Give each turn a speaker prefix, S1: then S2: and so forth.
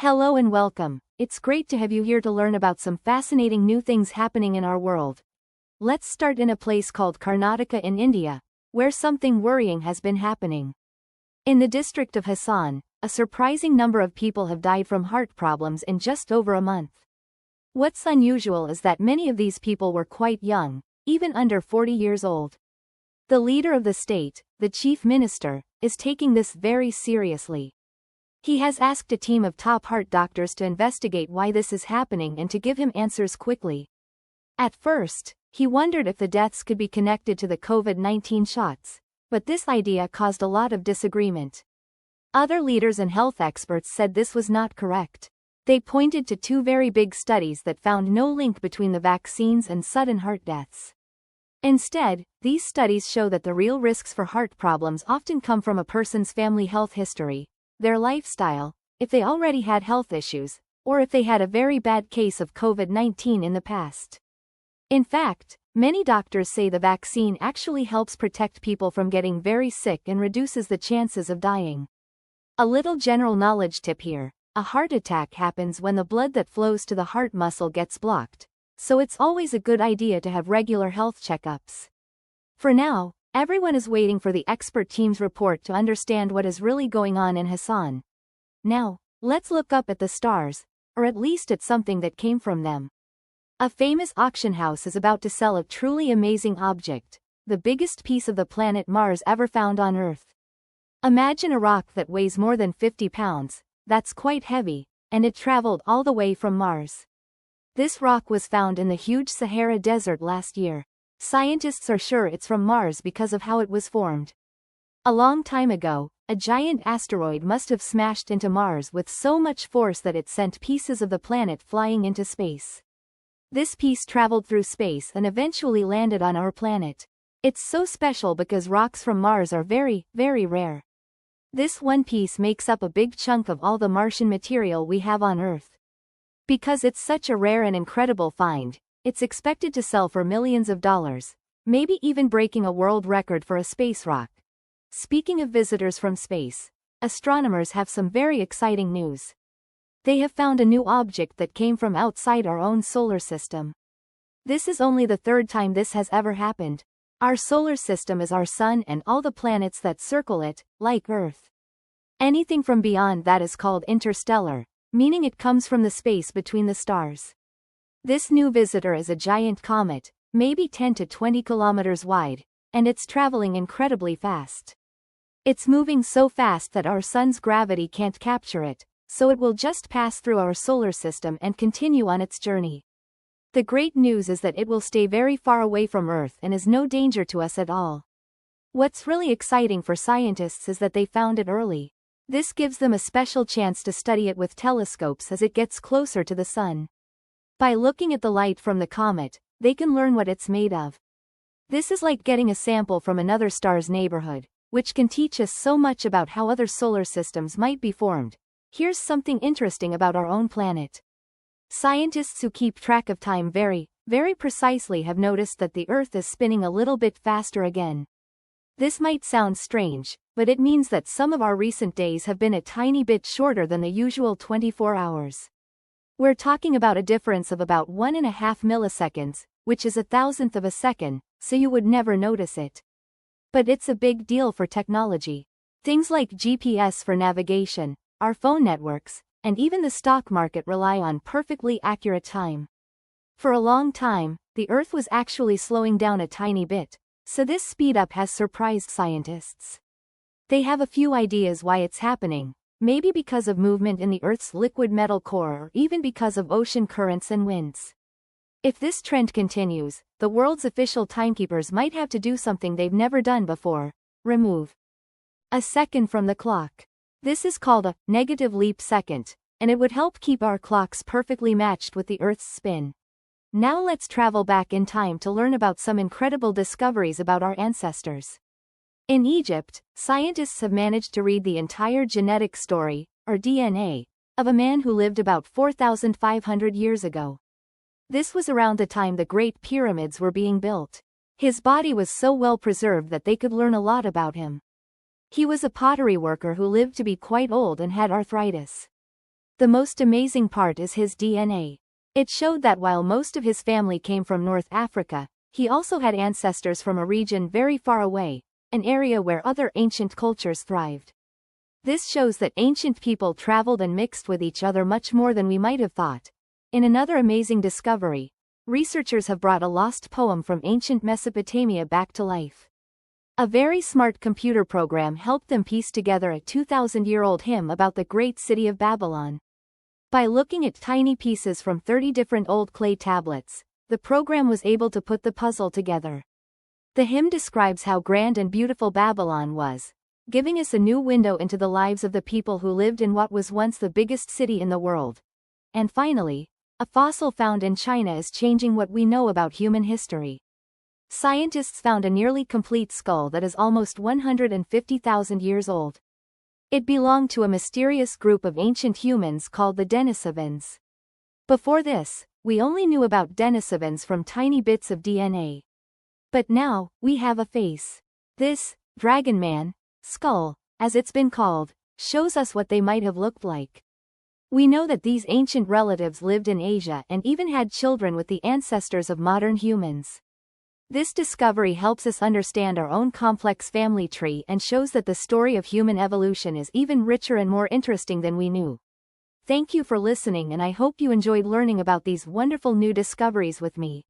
S1: Hello and welcome. It's great to have you here to learn about some fascinating new things happening in our world. Let's start in a place called Karnataka in India, where something worrying has been happening. In the district of Hassan, a surprising number of people have died from heart problems in just over a month. What's unusual is that many of these people were quite young, even under 40 years old. The leader of the state, the chief minister, is taking this very seriously. He has asked a team of top heart doctors to investigate why this is happening and to give him answers quickly. At first, he wondered if the deaths could be connected to the COVID-19 shots, but this idea caused a lot of disagreement. Other leaders and health experts said this was not correct. They pointed to two very big studies that found no link between the vaccines and sudden heart deaths. Instead, these studies show that the real risks for heart problems often come from a person's family health history, their lifestyle, if they already had health issues, or if they had a very bad case of COVID-19 in the past. In fact, many doctors say the vaccine actually helps protect people from getting very sick and reduces the chances of dying. A little general knowledge tip here: a heart attack happens when the blood that flows to the heart muscle gets blocked, so it's always a good idea to have regular health checkups. For now, everyone is waiting for the expert team's report to understand what is really going on in Hassan. Now, let's look up at the stars, or at least at something that came from them. A famous auction house is about to sell a truly amazing object, the biggest piece of the planet Mars ever found on Earth. Imagine a rock that weighs more than 50 pounds, that's quite heavy, and it traveled all the way from Mars. This rock was found in the huge Sahara Desert last year. Scientists are sure it's from Mars because of how it was formed. A long time ago, a giant asteroid must have smashed into Mars with so much force that it sent pieces of the planet flying into space. This piece traveled through space and eventually landed on our planet. It's so special because rocks from Mars are very, very rare. This one piece makes up a big chunk of all the Martian material we have on Earth. Because it's such a rare and incredible find, it's expected to sell for millions of dollars, maybe even breaking a world record for a space rock. Speaking of visitors from space, astronomers have some very exciting news. They have found a new object that came from outside our own solar system. This is only the third time this has ever happened. Our solar system is our sun and all the planets that circle it, like Earth. Anything from beyond that is called interstellar, meaning it comes from the space between the stars. This new visitor is a giant comet, maybe 10 to 20 kilometers wide, and it's traveling incredibly fast. It's moving so fast that our sun's gravity can't capture it, so it will just pass through our solar system and continue on its journey. The great news is that it will stay very far away from Earth and is no danger to us at all. What's really exciting for scientists is that they found it early. This gives them a special chance to study it with telescopes as it gets closer to the sun. By looking at the light from the comet, they can learn what it's made of. This is like getting a sample from another star's neighborhood, which can teach us so much about how other solar systems might be formed. Here's something interesting about our own planet. Scientists who keep track of time very, very precisely have noticed that the Earth is spinning a little bit faster again. This might sound strange, but it means that some of our recent days have been a tiny bit shorter than the usual 24 hours. We're talking about a difference of about 1.5 milliseconds, which is 1,000th of a second, so you would never notice it. But it's a big deal for technology. Things like GPS for navigation, our phone networks, and even the stock market rely on perfectly accurate time. For a long time, the Earth was actually slowing down a tiny bit, so this speed-up has surprised scientists. They have a few ideas why it's happening. Maybe because of movement in the Earth's liquid metal core or even because of ocean currents and winds. If this trend continues, the world's official timekeepers might have to do something they've never done before: remove a second from the clock. This is called a negative leap second, and it would help keep our clocks perfectly matched with the Earth's spin. Now let's travel back in time to learn about some incredible discoveries about our ancestors. In Egypt, scientists have managed to read the entire genetic story, or DNA, of a man who lived about 4,500 years ago. This was around the time the Great Pyramids were being built. His body was so well preserved that they could learn a lot about him. He was a pottery worker who lived to be quite old and had arthritis. The most amazing part is his DNA. It showed that while most of his family came from North Africa, he also had ancestors from a region very far away, an area where other ancient cultures thrived. This shows that ancient people traveled and mixed with each other much more than we might have thought. In another amazing discovery, researchers have brought a lost poem from ancient Mesopotamia back to life. A very smart computer program helped them piece together a 2,000-year-old hymn about the great city of Babylon. By looking at tiny pieces from 30 different old clay tablets, the program was able to put the puzzle together. The hymn describes how grand and beautiful Babylon was, giving us a new window into the lives of the people who lived in what was once the biggest city in the world. And finally, a fossil found in China is changing what we know about human history. Scientists found a nearly complete skull that is almost 150,000 years old. It belonged to a mysterious group of ancient humans called the Denisovans. Before this, we only knew about Denisovans from tiny bits of DNA. But now, we have a face. This, Dragon Man, skull, as it's been called, shows us what they might have looked like. We know that these ancient relatives lived in Asia and even had children with the ancestors of modern humans. This discovery helps us understand our own complex family tree and shows that the story of human evolution is even richer and more interesting than we knew. Thank you for listening, and I hope you enjoyed learning about these wonderful new discoveries with me.